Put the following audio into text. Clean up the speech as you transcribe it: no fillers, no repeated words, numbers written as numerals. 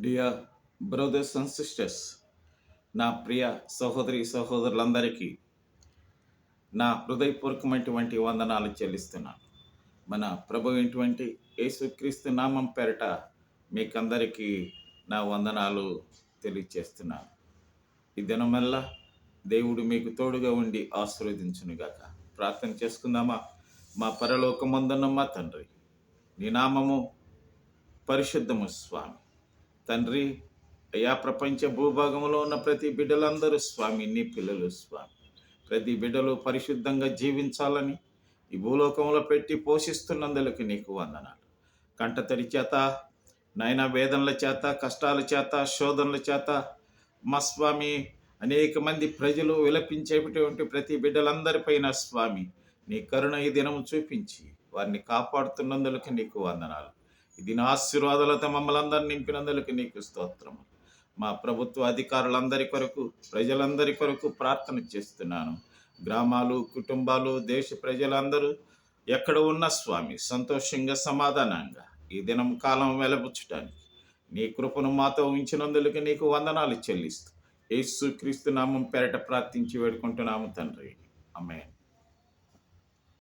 Dear brothers and sisters, నా ప్రియ సహోదరి సహోదరులందరికీ నా హృదయపూర్వకమైనటువంటి వందనాలు చెల్లిస్తున్నాను. మన ప్రభు అయినటువంటి యేసుక్రీస్తు నామం పేరట మీకందరికీ నా వందనాలు తెలియచేస్తున్నాను. ఈ దినమల్లా దేవుడు మీకు తోడుగా ఉండి ఆశీర్వదించునుగాక. ప్రార్థన చేసుకుందామా? మా పరలోకమందున్న మా తండ్రి, నీ నామము పరిశుద్ధము స్వామి. తండ్రి, అయా ప్రపంచ భూభాగంలో ఉన్న ప్రతి బిడ్డలందరూ స్వామి నీ పిల్లలు స్వామి. ప్రతి బిడ్డలు పరిశుద్ధంగా జీవించాలని ఈ భూలోకంలో పెట్టి పోషిస్తున్నందులకు నీకు వందనాలు. కంటతడి చేత, నాయన వేదనల చేత, కష్టాల చేత, శోధనల చేత మా స్వామి అనేక మంది ప్రజలు విలపించేటువంటి ప్రతి బిడ్డలందరిపైన స్వామి నీ కరుణ ఈ దినము చూపించి వారిని కాపాడుతున్నందులకు నీకు వందనాలు. ఇది నా ఆశీర్వాదాలతో మమ్మల్ని అందరినీ నింపినందులకు నీకు స్తోత్రము. మా ప్రభుత్వ అధికారులందరి కొరకు, ప్రజలందరి కొరకు ప్రార్థన చేస్తున్నాను. గ్రామాలు, కుటుంబాలు, దేశ ప్రజలందరూ ఎక్కడ ఉన్న స్వామి సంతోషంగా, సమాధానంగా ఈ దినం కాలం వెలబుచ్చటానికి నీ కృపను మాతో ఉంచినందులకు నీకు వందనాలు చెల్లిస్తూ యేసు క్రీస్తు నామం పేరట ప్రార్థించి వేడుకుంటున్నాము తండ్రి. ఆమేన్.